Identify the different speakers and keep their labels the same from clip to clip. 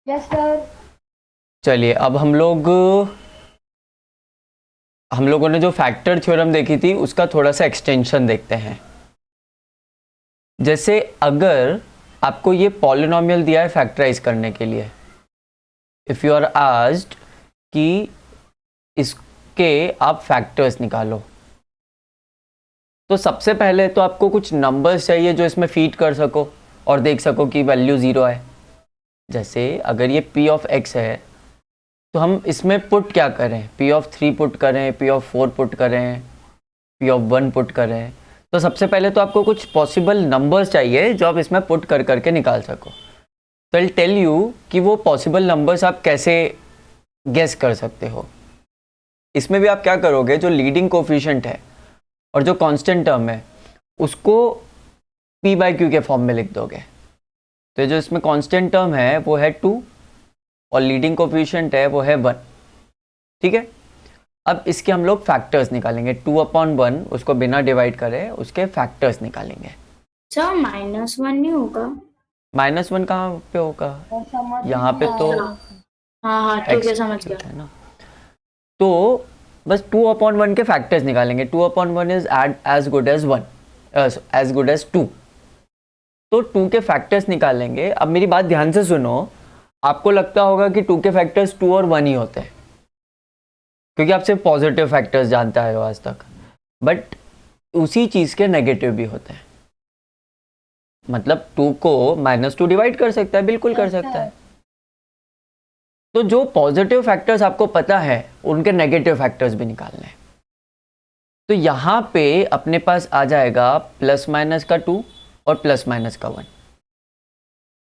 Speaker 1: Yes sir.
Speaker 2: चलिए अब हम लोगों ने जो फैक्टर थ्योरम देखी थी उसका थोड़ा सा एक्सटेंशन देखते हैं। जैसे अगर आपको ये पॉलिनोमियल दिया है फैक्टराइज करने के लिए, इफ़ यू आर आस्क्ड कि इसके आप फैक्टर्स निकालो, तो सबसे पहले तो आपको कुछ नंबर्स चाहिए जो इसमें फीड कर सको और देख सको कि वैल्यू ज़ीरो है। जैसे अगर ये p ऑफ x है तो हम इसमें पुट क्या करें, p ऑफ 3 पुट करें, p ऑफ 4 पुट करें, p ऑफ 1 पुट करें। तो सबसे पहले तो आपको कुछ पॉसिबल नंबर्स चाहिए जो आप इसमें पुट कर करके निकाल सको। तो आई टेल यू कि वो पॉसिबल नंबर्स आप कैसे गेस कर सकते हो। इसमें भी आप क्या करोगे, जो लीडिंग कोफिशिएंट है और जो कांस्टेंट टर्म है उसको p बाई क्यू के फॉर्म में लिख दोगे। तो जो इसमें कांस्टेंट टर्म है वो है 2 और लीडिंग कोफिशिएंट है वो है 1। ठीक है, अब इसके हम लोग फैक्टर्स निकालेंगे। 2/1 उसको बिना डिवाइड करे उसके फैक्टर्स निकालेंगे।
Speaker 3: सर -1 नहीं होगा?
Speaker 2: -1 कहाँ पे होगा,
Speaker 1: और समझ
Speaker 2: यहाँ पे तो
Speaker 3: हाँ हाँ ठीक है,
Speaker 2: x
Speaker 3: समझ गया।
Speaker 2: है ना। तो बस 2/1 के फैक्टर्स निकालेंगे। 2/1 is as good as 1, as good as 2। तो 2 के फैक्टर्स निकालेंगे। अब मेरी बात ध्यान से सुनो, आपको लगता होगा कि 2 के फैक्टर्स 2 और 1 ही होते हैं क्योंकि आप सिर्फ पॉजिटिव फैक्टर्स जानते आए हो आज तक, बट उसी चीज़ के नेगेटिव भी होते हैं। मतलब 2 को -2 डिवाइड कर सकता है, बिल्कुल कर सकता है। तो जो पॉजिटिव फैक्टर्स आपको पता है उनके नेगेटिव फैक्टर्स भी निकालने हैं। तो यहाँ पे अपने पास आ जाएगा प्लस माइनस का 2 और प्लस माइनस का 1,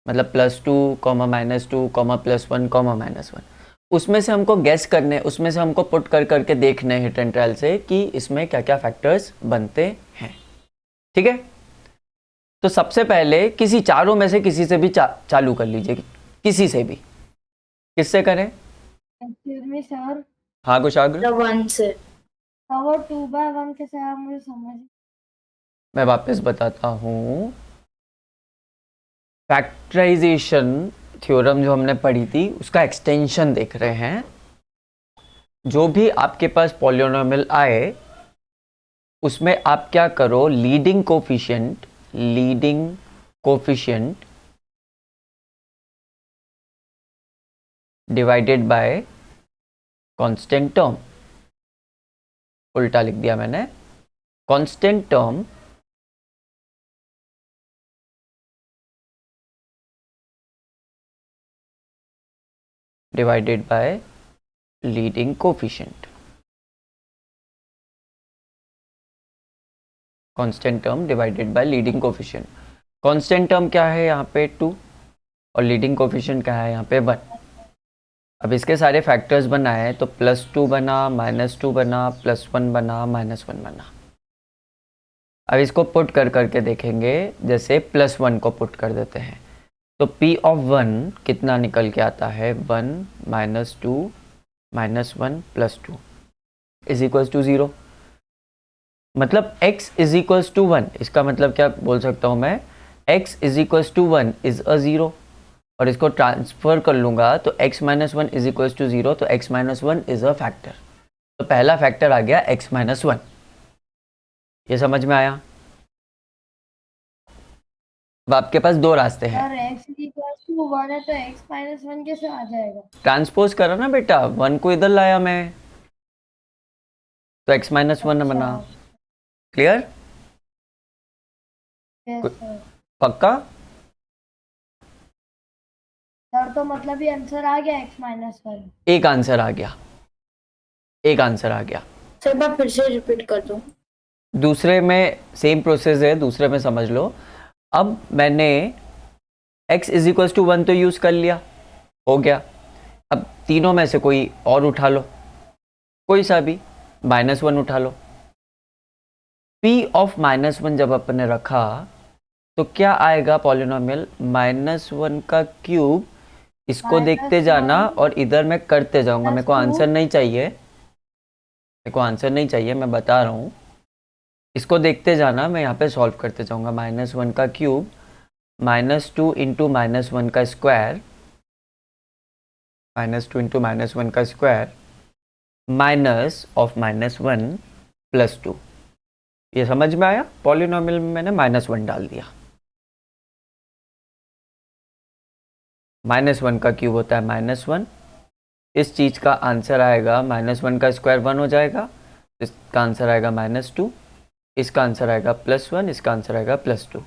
Speaker 2: मतलब +2, -2, +1, -1। उसमें से हमको गेस करने, उसमें से हमको पुट कर करके देखने हिट एंड ट्रायल से कि इसमें क्या क्या फैक्टर्स बनते हैं। ठीक है, तो सबसे पहले किसी चारों में से किसी से भी चालू कर लीजिए, किसी से भी। किससे करें?
Speaker 1: Excuse me sir.
Speaker 2: हाँ कुशाग्र।
Speaker 3: 1 से।
Speaker 1: और 2/1 के सर मुझे समझ।
Speaker 2: मैं वापस बताता हूँ। फैक्टराइजेशन थ्योरम जो हमने पढ़ी थी उसका एक्सटेंशन देख रहे हैं। जो भी आपके पास पॉलिनोमियल आए उसमें आप क्या करो, leading coefficient divided by constant term. उल्टा लिख दिया मैंने, constant term divided by leading coefficient. Constant term divided by leading coefficient. Constant term क्या है यहाँ पे 2 और लीडिंग कोफिशिएंट क्या है यहाँ पे 1। अब इसके सारे फैक्टर्स बनाए तो +2 बना, -2 बना, +1 बना, -1 बना। अब इसको पुट कर करके देखेंगे। जैसे +1 को पुट कर देते हैं तो p ऑफ 1 कितना निकल के आता है, 1 -2 -1 +2 इज इक्वल्स टू 0। मतलब x इज इक्वल्स टू 1। इसका मतलब क्या बोल सकता हूँ मैं, x is equals to 1 is a 0। और इसको ट्रांसफर कर लूँगा तो x - 1 इज इक्वल्स टू 0, तो x - 1 इज अ फैक्टर। तो पहला फैक्टर आ गया x - 1। ये समझ में आया? अब आपके पास दो रास्ते हैं।
Speaker 1: सर x = 1 है तो x - 1 कैसे आ जाएगा?
Speaker 2: ट्रांसपोज करो ना बेटा, 1 को इधर लाया मैं तो x - 1 बना। क्लियर?
Speaker 1: Yes sir.
Speaker 2: पक्का?
Speaker 1: सर तो मतलब ये आंसर आ गया x - 1।
Speaker 2: एक आंसर आ गया, एक आंसर आ गया।
Speaker 3: सर एक बार फिर से रिपीट कर दो।
Speaker 2: दूसरे में सेम प्रोसेस है, दूसरे में समझ लो। अब मैंने x इज इक्वल्स टू 1 तो यूज़ कर लिया, हो गया। अब तीनों में से कोई और उठा लो, कोई सा भी, -1 उठा लो। p ऑफ -1 जब अपने रखा तो क्या आएगा पॉलिनोमियल, -1 का क्यूब। इसको देखते जाना और इधर मैं करते जाऊंगा। मेरे को आंसर नहीं चाहिए, मेरे को आंसर नहीं चाहिए, मैं बता रहा हूँ। इसको देखते जाना, मैं यहाँ पे सॉल्व करते जाऊंगा। -1 का क्यूब -2 इंटू -1 का स्क्वायर -2 इंटू -1 का स्क्वायर माइनस ऑफ -1 प्लस 2। ये समझ में आया? पॉलिनोमियल में मैंने -1 डाल दिया। -1 का क्यूब होता है -1। इस चीज़ का आंसर आएगा -1 का स्क्वायर 1 हो जाएगा, इसका आंसर आएगा -2, इसका आंसर आएगा +1, इसका आंसर आएगा +2।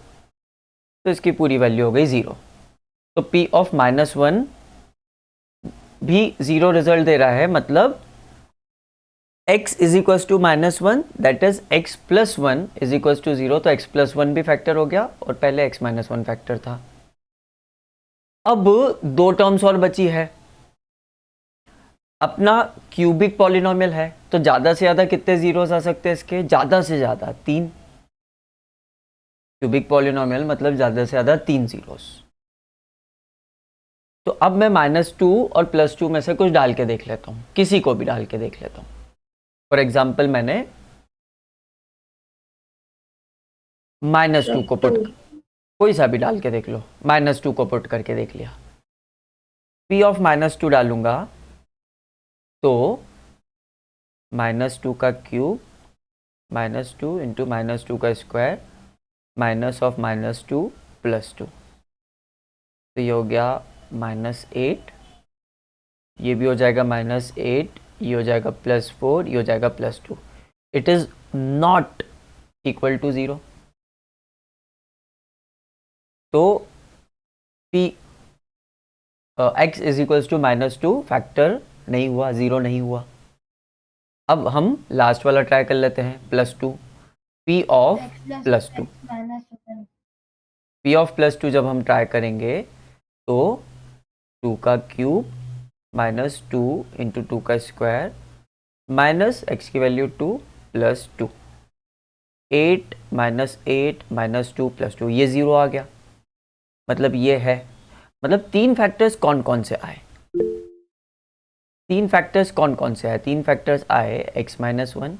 Speaker 2: तो इसकी पूरी वैल्यू हो गई 0। तो P ऑफ -1 भी 0 रिजल्ट दे रहा है, मतलब x is equal to -1, that is x plus 1 is equal to 0। तो x प्लस 1 भी फैक्टर हो गया और पहले x माइनस 1 फैक्टर था। अब दो टर्म्स और बची है। अपना क्यूबिक पॉलिनोमियल है तो ज़्यादा से ज़्यादा कितने जीरोस आ सकते हैं इसके? ज़्यादा से ज़्यादा 3। क्यूबिक पॉलिनोमियल मतलब ज़्यादा से ज़्यादा 3 जीरोस। तो अब मैं -2 और +2 में से कुछ डाल के देख लेता हूँ, किसी को भी डाल के देख लेता हूँ। फॉर एग्जाम्पल मैंने -2 को पुट, कोई सा भी डाल के देख लो, -2 को पुट करके देख लिया। P ऑफ -2 डालूंगा तो -2 का क्यूब -2 इंटू -2 का स्क्वायर माइनस ऑफ -2 +2, तो ये हो गया -8, ये भी हो जाएगा -8, ये हो जाएगा +4, ये हो जाएगा +2। It is not equal to 0। तो P x is equals to -2 factor नहीं हुआ, 0 नहीं हुआ। अब हम लास्ट वाला ट्राई कर लेते हैं, +2। P ऑफ +2, P ऑफ +2 जब हम ट्राई करेंगे तो 2 का क्यूब -2 इंटू 2 का स्क्वायर माइनस x की वैल्यू 2 +2, 8 -8 -2 +2, ये 0 आ गया। मतलब ये है, मतलब 3 फैक्टर्स कौन कौन से आए? 3 फैक्टर्स कौन कौन से आए? 3 फैक्टर्स आए x -1,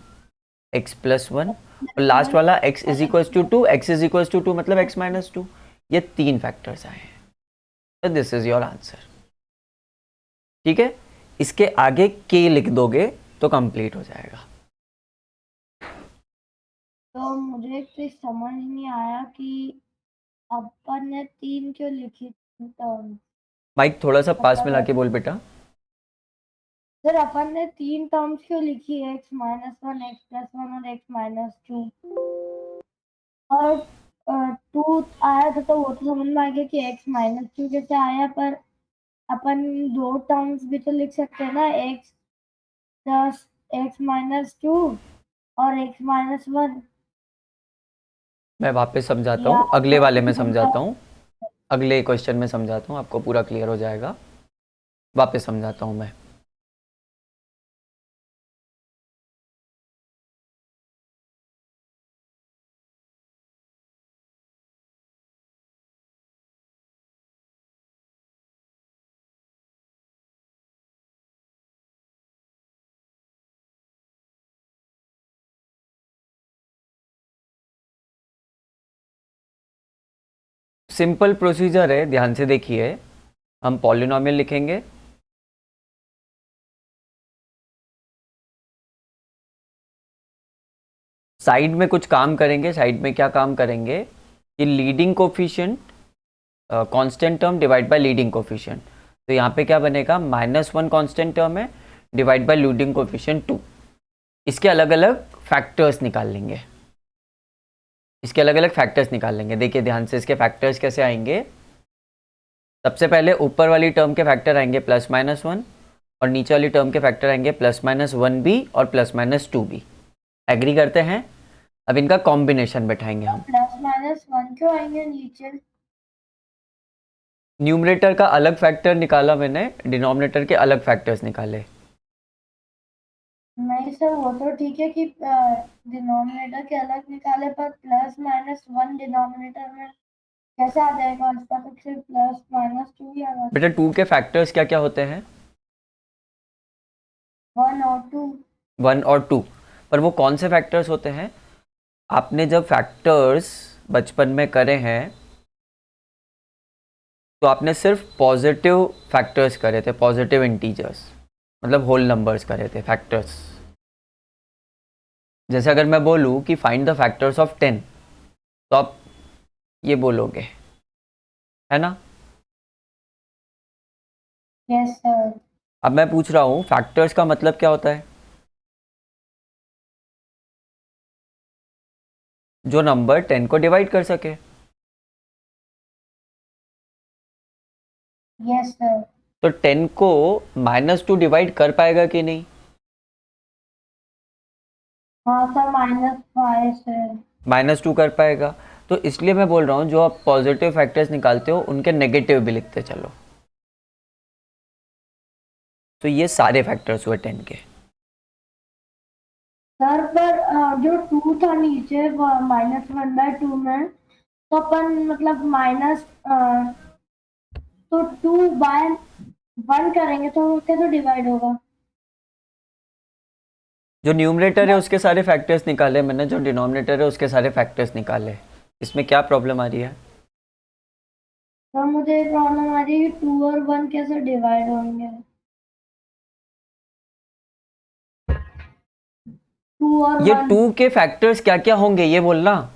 Speaker 2: x +1 और लास्ट वाला x is equal to 2, x is equal to 2 मतलब x -2। ये 3 फैक्टर्स आए हैं। तो दिस इज योर आंसर। ठीक है, इसके आगे k लिख दोगे तो कंप्लीट हो जाएगा।
Speaker 1: तो मुझे एक चीज समझ नहीं आया कि अपन ने 3 क्यों लिखी टर्म?
Speaker 2: माइक थोड़ा सा पास में लाके बोल बेटा।
Speaker 1: सर अपन ने 3 टर्म्स क्यों लिखी है? x -1, x +1 और x -2। और 2 आया था तो वो तो समझ में आ गया कि x -2 कैसे आया, पर अपन 2 टर्म्स भी तो लिख सकते हैं ना, x प्लस x -2 और x -1।
Speaker 2: मैं वापस समझाता हूँ, अगले वाले में समझाता हूँ, अगले क्वेश्चन में समझाता हूँ, आपको पूरा क्लियर हो जाएगा। वापस समझाता हूँ मैं। सिंपल प्रोसीजर है, ध्यान से देखिए। हम पॉलिनोमियल लिखेंगे, साइड में कुछ काम करेंगे। साइड में क्या काम करेंगे कि leading coefficient constant term divide by leading coefficient. तो यहाँ पे क्या बनेगा, -1 कांस्टेंट टर्म है डिवाइड बाय लीडिंग कोफिशिएंट 2। इसके अलग अलग फैक्टर्स निकाल लेंगे, इसके अलग अलग फैक्टर्स निकाल लेंगे। देखिए ध्यान से, इसके फैक्टर्स कैसे आएंगे। सबसे पहले ऊपर वाली टर्म के फैक्टर आएंगे +1 और नीचे वाली टर्म के फैक्टर आएंगे +1b और +2b। एग्री करते हैं? अब इनका कॉम्बिनेशन बैठाएंगे हम।
Speaker 1: +-1 क्यों आएंगे नीचे?
Speaker 2: न्यूमरेटर का अलग फैक्टर निकाला मैंने, डिनोमिनेटर के अलग फैक्टर्स निकाले।
Speaker 1: नहीं सर, वो तो ठीक है कि डिनोमिनेटर के अलग निकाले, पर +-1 डिनोमिनेटर में कैसे आ जाएगा? इसका तो सिर्फ +-2 ही आएगा।
Speaker 2: बेटा 2 के फैक्टर्स क्या क्या होते हैं?
Speaker 1: 1 और 2।
Speaker 2: 1 और 2। पर वो कौन से फैक्टर्स होते हैं? आपने जब फैक्टर्स बचपन में करे हैं तो आपने सिर्फ पॉजिटिव फैक्टर्स करे थे, पॉजिटिव इंटीजर्स, मतलब होल नंबर्स करे थे, फैक्टर्स। जैसे अगर मैं बोलूँ कि फाइंड द फैक्टर्स ऑफ 10, तो आप ये बोलोगे, है ना?
Speaker 1: Yes sir.
Speaker 2: अब मैं पूछ रहा हूँ फैक्टर्स का मतलब क्या होता है? जो नंबर 10 को डिवाइड कर सके।
Speaker 1: Yes sir.
Speaker 2: तो 10 को -2 डिवाइड कर पाएगा कि नहीं?
Speaker 1: हाँ सर, -5 सर।
Speaker 2: -2 कर पाएगा। तो इसलिए मैं बोल रहा हूँ जो आप पॉजिटिव फैक्टर्स निकालते हो उनके नेगेटिव भी लिखते चलो। तो ये सारे फैक्टर्स हुए 10 के।
Speaker 1: सर पर जो 2 था नीचे -1/2 में, तो अपन मतलब माइनस तो 2/1 करेंगे तो कैसे डिवाइड होगा?
Speaker 2: जो न्यूमरेटर है उसके सारे फैक्टर्स निकाले मैंने, जो डिनोमिनेटर है उसके सारे फैक्टर्स निकाले। इसमें क्या प्रॉब्लम आ रही है?
Speaker 1: तो मुझे प्रॉब्लम आ रही है कि 2 और 1 कैसे डिवाइड होंगे? 2 और
Speaker 2: ये
Speaker 1: 1।
Speaker 2: 2 के फैक्टर्स क्या क्या होंगे ये बोलना।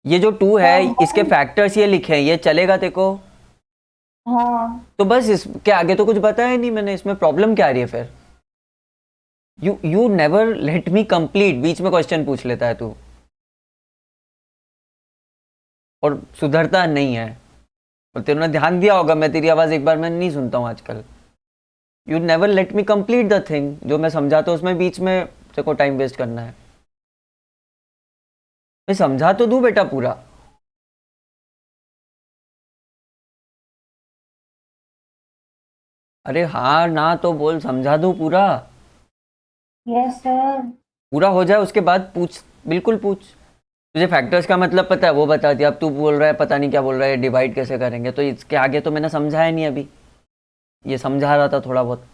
Speaker 2: ये जो 2 है इसके फैक्टर्स ये लिखे हैं, ये चलेगा तेरे को?
Speaker 1: हाँ
Speaker 2: तो बस इसके आगे तो कुछ बताया नहीं मैंने, इसमें प्रॉब्लम क्या आ रही है फिर? You never let me complete, बीच में क्वेश्चन पूछ लेता है तू और सुधरता नहीं है। और तेरे ने ध्यान दिया होगा, मैं तेरी आवाज एक बार मैं नहीं सुनता हूँ आजकल। You never let me complete the thing, जो मैं समझाता हूँ उसमें बीच में तेरे को टाइम वेस्ट करना है। मैं समझा तो दूं बेटा पूरा। अरे हाँ ना तो बोल, समझा दूं पूरा।
Speaker 1: Yes sir.
Speaker 2: पूरा हो जाए उसके बाद पूछ, बिल्कुल पूछ। तुझे फैक्टर्स का मतलब पता है वो बता दिया, अब तू बोल रहा है पता नहीं क्या बोल रहा है, डिवाइड कैसे करेंगे, तो इसके आगे तो मैंने समझाया नहीं अभी, ये समझा रहा था थोड़ा बहुत।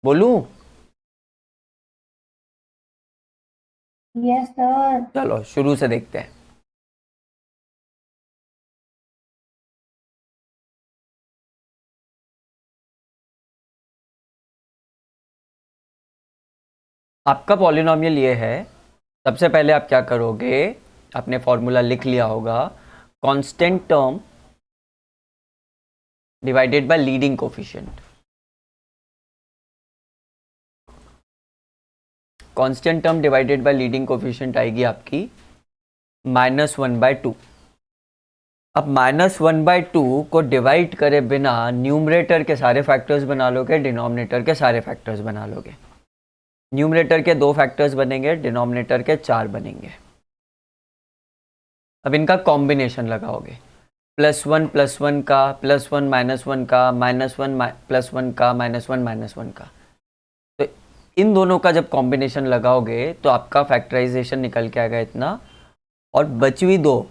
Speaker 2: बोलूं?
Speaker 1: Yes sir.
Speaker 2: चलो शुरू से देखते हैं। आपका पॉलिनोमियल ये है। सबसे पहले आप क्या करोगे, आपने फॉर्मूला लिख लिया होगा, constant term divided by leading coefficient. Constant term divided by leading coefficient आएगी आपकी -1/2। अब -1/2 को डिवाइड करे बिना न्यूमरेटर के सारे फैक्टर्स बना लोगे, डिनोमिनेटर के सारे फैक्टर्स बना लोगे। न्यूमरेटर के 2 फैक्टर्स बनेंगे, डिनोमिनेटर के 4 बनेंगे। अब इनका कॉम्बिनेशन लगाओगे, +1 +1 का, +1 -1 का, -1 +1 का, -1 -1 का। तो इन दोनों का जब कॉम्बिनेशन लगाओगे तो आपका फैक्टराइजेशन निकल के आएगा इतना, और बची हुई 2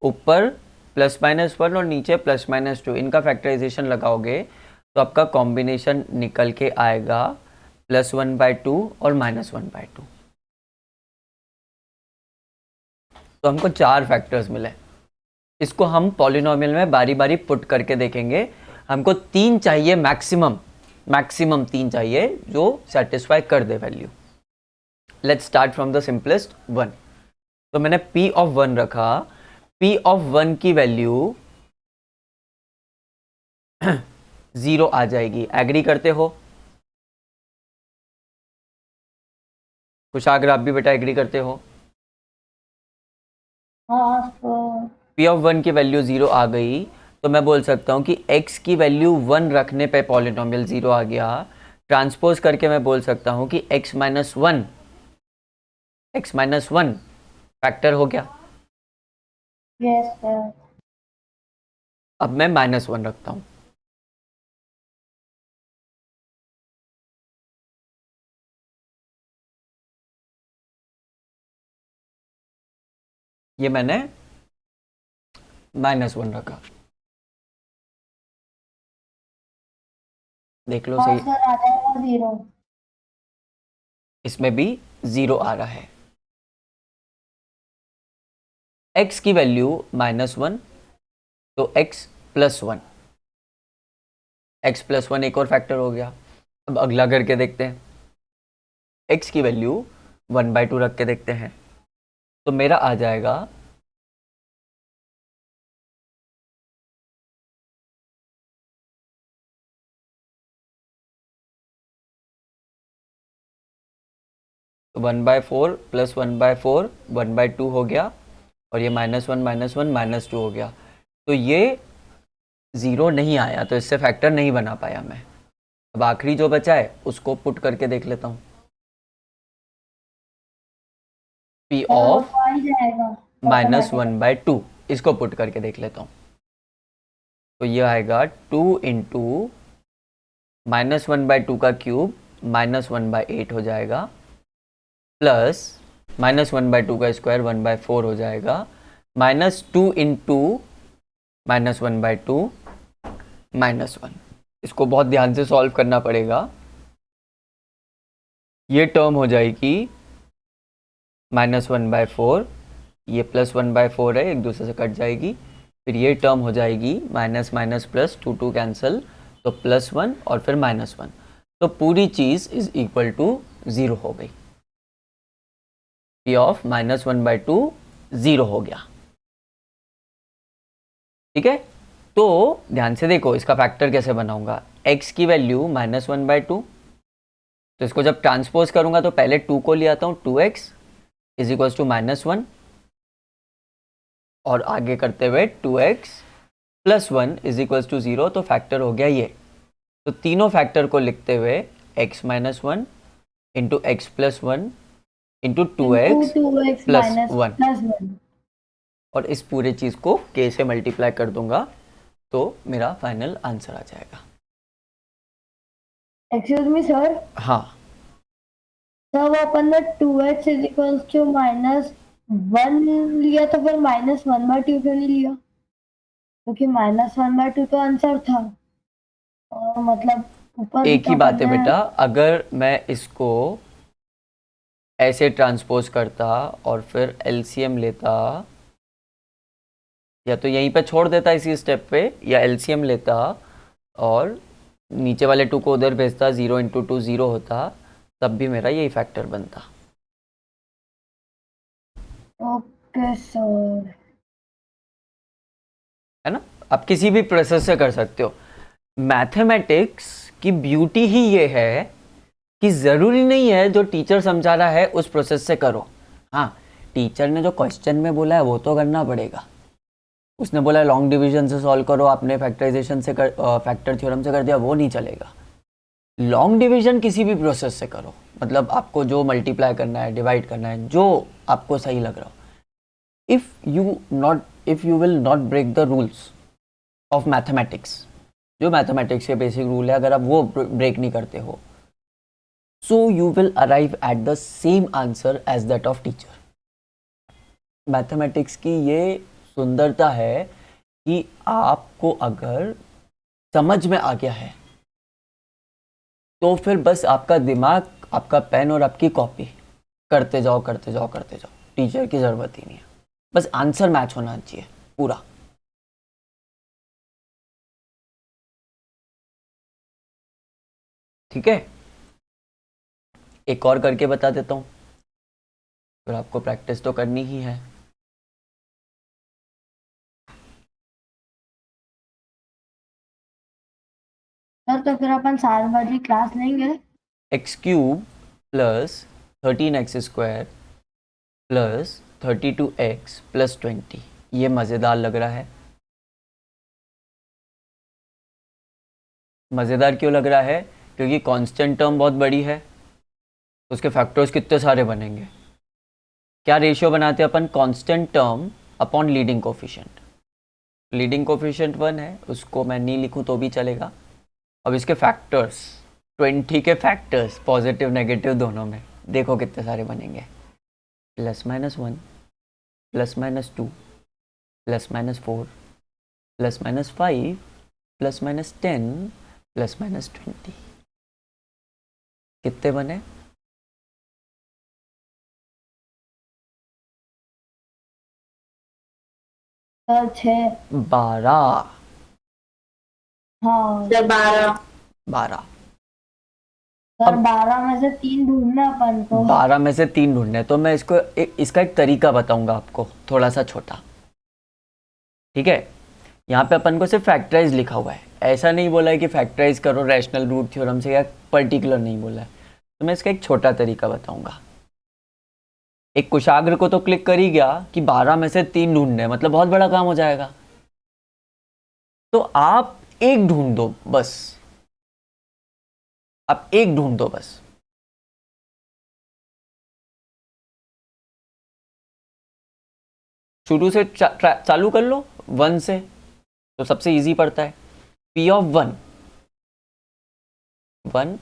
Speaker 2: ऊपर +-1 और नीचे +-2, इनका फैक्टराइजेशन लगाओगे तो आपका कॉम्बिनेशन निकल के आएगा +1/2 और -1/2। तो हमको 4 फैक्टर्स मिले। इसको हम पॉलिनोमियल में बारी बारी पुट करके देखेंगे। हमको 3 चाहिए मैक्सिमम, मैक्सिमम 3 चाहिए जो सेटिस्फाई कर दे value. Let's start from the simplest 1। तो मैंने P ऑफ 1 रखा, P ऑफ 1 की वैल्यू 0 आ जाएगी। एग्री करते हो? कुशाग्र आप भी बेटा एग्री करते हो?
Speaker 1: हाँ सर।
Speaker 2: P ऑफ 1 की वैल्यू 0 आ गई, तो मैं बोल सकता हूँ कि x की वैल्यू 1 रखने पे पॉलिनोमियल 0 आ गया। ट्रांसपोज करके मैं बोल सकता हूँ कि x-1 फैक्टर हो गया।
Speaker 1: Yes sir.
Speaker 2: अब मैं -1 रखता हूँ। ये मैंने -1 रखा, देख लो
Speaker 1: हाँ
Speaker 2: सही।
Speaker 1: सर, आ जाएगा 0।
Speaker 2: इसमें भी 0 आ रहा है। x की वैल्यू -1, तो x + 1, x + 1 एक और फैक्टर हो गया। अब अगला करके देखते हैं, x की वैल्यू 1/2 रख के देखते हैं, तो मेरा आ जाएगा तो 1/4 + 1/4 1/2 हो गया, और ये -1 -1 -2 हो गया। तो ये 0 नहीं आया, तो इससे फैक्टर नहीं बना पाया मैं। अब आखिरी जो बचा है उसको पुट करके देख लेता हूँ। p
Speaker 1: सर वो
Speaker 2: ऑफ
Speaker 1: तो आ ही जाएगा ऑटोमेटिक।
Speaker 2: -1/2, इसको पुट करके देख लेता हूँ। तो ये आएगा 2 इंटू -1/2 का क्यूब -1/8 हो जाएगा, प्लस -1/2 का स्क्वायर 1/4 हो जाएगा, -2 इंटू -1/2 -1। इसको बहुत ध्यान से सॉल्व करना पड़ेगा। ये टर्म हो जाएगी -1/4, ये +1/4 है, एक दूसरे से कट जाएगी। फिर ये टर्म हो जाएगी माइनस माइनस प्लस, 2 कैंसिल, तो +1 और फिर -1, तो पूरी चीज़ इज इक्वल टू 0 हो गई। p ऑफ -1/2 0 हो गया। ठीक है, तो ध्यान से देखो इसका फैक्टर कैसे बनाऊंगा। x की वैल्यू -1/2, तो इसको जब ट्रांसपोज करूंगा तो पहले 2 को ले आता हूँ, 2x इज इक्वल टू -1, और आगे करते हुए 2x + 1 इज इक्वल टू 0, तो फैक्टर हो गया ये। तो तीनों फैक्टर को लिखते हुए x - 1 into x + 1 into 2x
Speaker 1: +
Speaker 2: + 1,
Speaker 1: +1।
Speaker 2: और इस पूरे चीज़ को k से मल्टीप्लाई कर दूंगा, तो मेरा फाइनल आंसर आ जाएगा।
Speaker 1: एक्सक्यूज मी सर,
Speaker 2: हाँ,
Speaker 1: सर वो अपन ने 2x = -1 लिया, तो फिर -1/2 क्यों नहीं लिया? क्योंकि -1/2 तो आंसर था, और मतलब ऊपर भी
Speaker 2: एक
Speaker 1: तो
Speaker 2: ही बात
Speaker 1: अपन
Speaker 2: है
Speaker 1: ने।
Speaker 2: बेटा, अगर मैं इसको ऐसे ट्रांसपोज करता और फिर एलसीएम लेता, या तो यहीं पे छोड़ देता इसी स्टेप पे, या एलसीएम लेता और नीचे वाले 2 को उधर भेजता, 0 इंटू 2 0 होता, तब भी मेरा यही फैक्टर बनता।
Speaker 1: Okay sir.
Speaker 2: है ना, आप किसी भी प्रोसेस से कर सकते हो। मैथमेटिक्स की ब्यूटी ही ये है कि ज़रूरी नहीं है जो टीचर समझा रहा है उस प्रोसेस से करो। हाँ, टीचर ने जो क्वेश्चन में बोला है वो तो करना पड़ेगा। उसने बोला लॉन्ग डिवीजन से सॉल्व करो, आपने फैक्टराइजेशन से फैक्टर थ्योरम से कर दिया, वो नहीं चलेगा। लॉन्ग डिवीजन किसी भी प्रोसेस से करो, मतलब आपको जो मल्टीप्लाई करना है, डिवाइड करना है, जो आपको सही लग रहा हो। If you will not break the rules of mathematics, जो मैथमेटिक्स के बेसिक रूल है, अगर आप वो ब्रेक नहीं करते हो, so you will arrive at the same answer as that of teacher. Mathematics की ये सुंदरता है कि आपको अगर समझ में आ गया है, तो फिर बस आपका दिमाग, आपका पेन और आपकी कॉपी करते जाओ करते जाओ करते जाओ, टीचर की ज़रूरत ही नहीं है। बस आंसर मैच होना चाहिए पूरा। ठीक है, एक और करके बता देता हूँ, फिर आपको प्रैक्टिस तो करनी ही है।
Speaker 1: सर तो फिर अपन 7 बजे क्लास लेंगे?
Speaker 2: x³ + 13x² + 32x + 20, ये मज़ेदार लग रहा है। मज़ेदार क्यों लग रहा है? क्योंकि कांस्टेंट टर्म बहुत बड़ी है, उसके फैक्टर्स कितने सारे बनेंगे। क्या रेशियो बनाते हैं अपन? Constant term upon leading coefficient. Leading coefficient 1 है, उसको मैं नहीं लिखूं तो भी चलेगा। अब इसके फैक्टर्स, 20 के फैक्टर्स पॉजिटिव नेगेटिव दोनों में, देखो कितने सारे बनेंगे। +-1, +-2, +-4, +-5, +-10, +-20, कितने बने?
Speaker 1: सर 6।
Speaker 2: 12।
Speaker 1: हाँ
Speaker 3: सर 12।
Speaker 2: 12।
Speaker 1: सर 12 में से 3 ढूंढना अपन को।
Speaker 2: 12 में से 3 ढूंढने हैं, तो मैं इसका एक तरीका बताऊंगा आपको, थोड़ा सा छोटा। ठीक है, यहाँ पे अपन को सिर्फ फैक्टराइज लिखा हुआ है, ऐसा नहीं बोला है कि फैक्टराइज करो रैशनल रूट थ्योरम से, या पर्टिकुलर नहीं बोला है। तो मैं इसका एक छोटा तरीका बताऊंगा। एक कुशाग्र को तो क्लिक कर ही गया कि 12 में से 3 ढूंढने हैं, मतलब बहुत बड़ा काम हो जाएगा। तो आप एक ढूंढ दो बस, आप एक ढूंढ दो बस। शुरू से चालू कर लो 1 से, तो सबसे इजी पड़ता है। P ऑफ 1, 1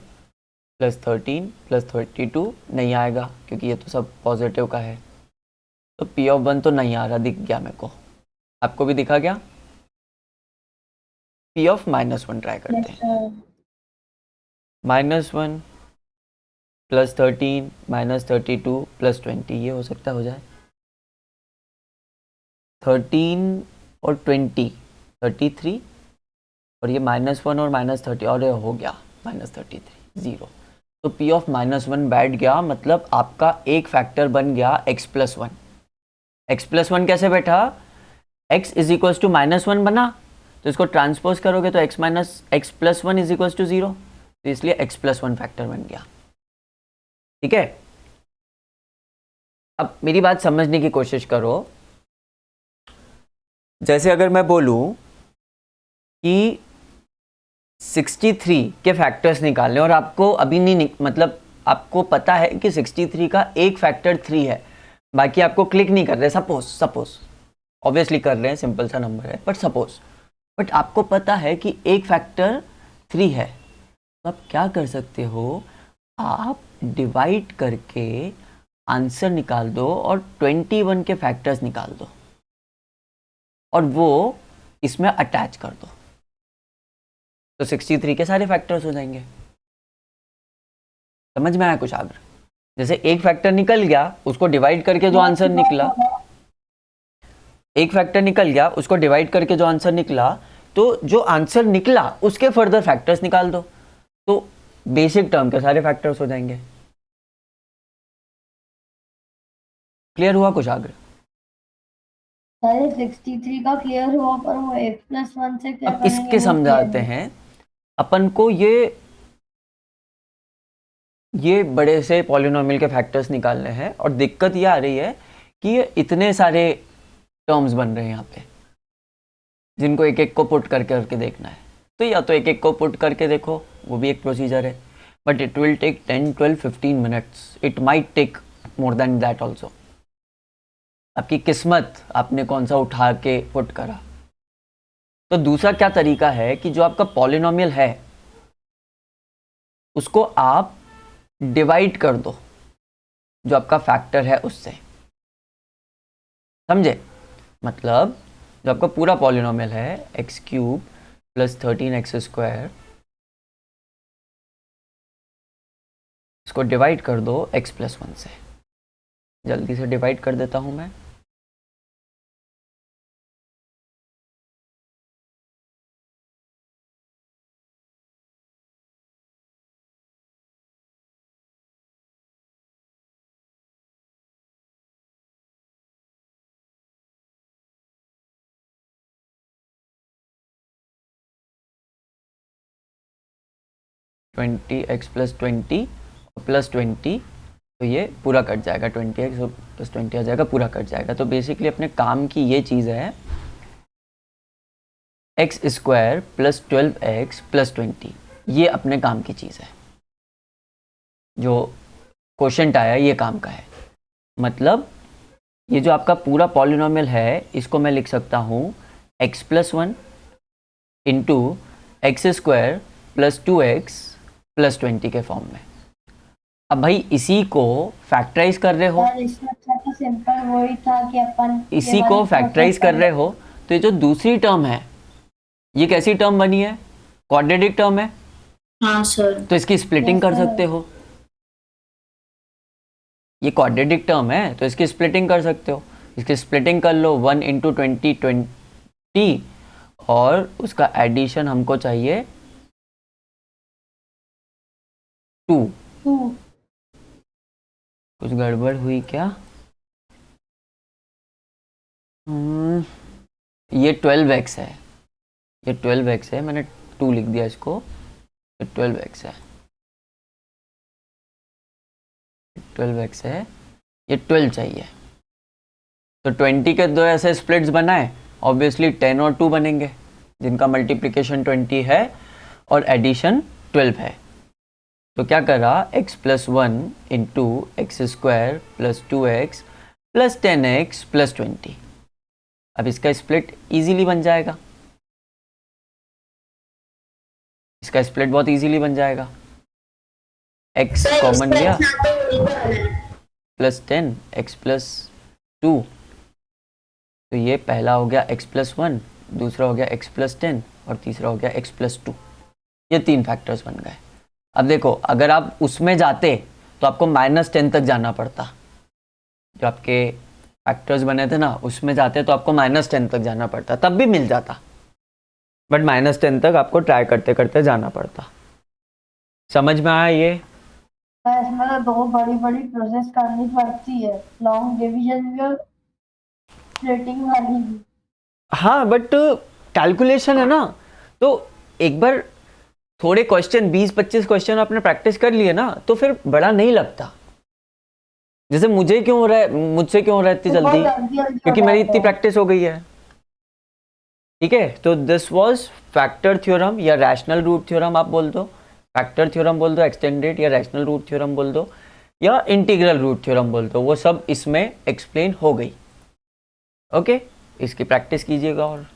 Speaker 2: प्लस 13 प्लस 32 नहीं आएगा क्योंकि ये तो सब पॉजिटिव का है, तो P ऑफ 1 तो नहीं आ रहा, दिख गया मेरे को। आपको भी दिखा क्या? P ऑफ -1 ट्राई करते हैं। -1 प्लस 13 माइनस 32 प्लस 20, ये हो सकता हो जाए। 13 और 20 33, और ये -1 और -30, और ये हो गया -33 0। तो P ऑफ -1 बैठ गया, मतलब आपका एक फैक्टर बन गया x+1। x+1 कैसे बैठा? x इज इक्वल टू -1 बना, तो इसको ट्रांसपोज करोगे तो x+1 इज इक्वल टू 0, तो इसलिए x+1 फैक्टर बन गया। ठीक है, अब मेरी बात समझने की कोशिश करो। जैसे अगर मैं बोलूं कि 63 के फैक्टर्स निकालने, और आपको अभी नहीं मतलब आपको पता है कि 63 का एक फैक्टर 3 है, बाकी आपको क्लिक नहीं कर रहे, सपोज ऑब्वियसली कर रहे हैं, सिंपल सा नंबर है, बट आपको पता है कि एक फैक्टर 3 है, तो आप क्या कर सकते हो? आप डिवाइड करके आंसर निकाल दो और 21 के फैक्टर्स निकाल दो और वो इसमें अटैच कर दो, तो 63 के सारे फैक्टर्स हो जाएंगे। समझ में आया कुछ आगे? जैसे एक फैक्टर निकल गया, उसको डिवाइड करके जो आंसर निकला, एक फैक्टर निकल गया, उसको डिवाइड करके जो आंसर निकला, तो जो आंसर निकला उसके फर्दर फैक्टर्स निकाल दो, तो बेसिक टर्म के सारे फैक्टर्स हो जाएंगे। क्लियर हुआ कुछ आगे?
Speaker 1: सारे 63 का क्लियर हुआ, पर वो x+1 से क्या
Speaker 2: अब
Speaker 1: करेंगे
Speaker 2: इसके
Speaker 1: वो
Speaker 2: समझाते
Speaker 1: clear
Speaker 2: हैं अपन को। ये बड़े से पॉलिनोमियल के फैक्टर्स निकालने हैं, और दिक्कत ये आ रही है कि ये इतने सारे टर्म्स बन रहे हैं यहाँ पे, जिनको एक एक को पुट करके देखना है। तो या तो एक एक को पुट करके देखो, वो भी एक प्रोसीजर है, but it will take 10, 12, 15 minutes, it might take more than that also. आपकी किस्मत, आपने कौन सा उठा के पुट करा। तो दूसरा क्या तरीका है कि जो आपका पॉलिनोमियल है उसको आप डिवाइड कर दो जो आपका फैक्टर है उससे। समझे? मतलब जो आपका पूरा पॉलिनोमियल है x³ प्लस 13x², इसको डिवाइड कर दो x+1 से। जल्दी से डिवाइड कर देता हूं मैं। (20x+20) +20, तो ये पूरा कट जाएगा, 20x+20 आ जाएगा, पूरा कट जाएगा। तो बेसिकली अपने काम की ये चीज़ है x² प्लस 12x प्लस 20, ये अपने काम की चीज़ है। जो क्वोशंट आया ये काम का है। मतलब ये जो आपका पूरा पॉलिनोमियल है, इसको मैं लिख सकता हूँ x+1 into x² plus 2x plus 20 के फॉर्म में। अब भाई इसी को फैक्टराइज कर रहे हो,
Speaker 1: सर इससे अच्छा तो सिंपल वही था कि अपन
Speaker 2: इसी
Speaker 1: ये
Speaker 2: को
Speaker 1: वाली
Speaker 2: फैक्टराइज
Speaker 1: process
Speaker 2: कर रहे हो, तो ये जो दूसरी टर्म है ये कैसी टर्म बनी है? क्वाड्रेटिक टर्म है,
Speaker 3: हाँ सर।
Speaker 2: तो इसकी स्प्लिटिंग कर
Speaker 1: Yes, sir.
Speaker 2: सकते हो। ये क्वाड्रेटिक टर्म है तो इसकी स्प्लिटिंग कर सकते हो, इसकी स्प्लिटिंग कर लो। 1 इंटू 20 t और उसका एडिशन हमको चाहिए 2।
Speaker 1: 2
Speaker 2: कुछ गड़बड़ हुई क्या? ये 12x है, ये 12x है, मैंने 2 लिख दिया इसको, ये 12x है, 12x है, ये 12 चाहिए। तो 20 के दो ऐसे स्प्लिट्स बनाए, ऑब्वियसली 10 और 2 बनेंगे जिनका मल्टीप्लिकेशन 20 है और एडिशन 12 है। तो क्या करा, x plus 1 into x square plus 2x plus 10x plus 20। अब इसका स्प्लिट इजीली बन जाएगा, इसका स्प्लिट बहुत इजीली बन जाएगा। x कॉमन लिया प्लस 10 x प्लस 2, तो ये पहला हो गया x प्लस 1, दूसरा हो गया x प्लस 10 और तीसरा हो गया x प्लस 2। ये 3 फैक्टर्स बन गए। अब देखो, अगर आप उसमें जाते तो आपको -10 तक जाना पड़ता, जो आपके फैक्टर्स बने थे ना उसमें जाते तो आपको -10 तक जाना पड़ता, तब भी मिल जाता, बट -10 तक आपको ट्राई करते करते जाना पड़ता। समझ में आया ये?
Speaker 1: तो इसमें तो 2 बड़ी बड़ी प्रोसेस करनी पड़ती है, लॉन्ग डिवीजन भी और स्प्लिटिंग वाली भी।
Speaker 2: हाँ, बट कैलकुलेशन है ना, तो एक बार थोड़े क्वेश्चन 20-25 क्वेश्चन आपने प्रैक्टिस कर लिए ना तो फिर बड़ा नहीं लगता। जैसे मुझसे क्यों हो रहा है इतनी
Speaker 1: तो बहुत
Speaker 2: जल्दी,
Speaker 1: जल्दी
Speaker 2: क्योंकि
Speaker 1: हो
Speaker 2: मेरी
Speaker 1: जाता
Speaker 2: इतनी
Speaker 1: है।
Speaker 2: प्रैक्टिस हो गई है। ठीक है, तो दिस वाज फैक्टर थ्योरम या रैशनल रूट थ्योरम आप बोल दो, फैक्टर थ्योरम बोल दो, एक्सटेंडेड या रैशनल रूट थ्योरम बोल दो, या इंटीग्रल रूट थ्योरम बोल दो, वो सब इसमें एक्सप्लेन हो गई। ओके, इसकी प्रैक्टिस कीजिएगा और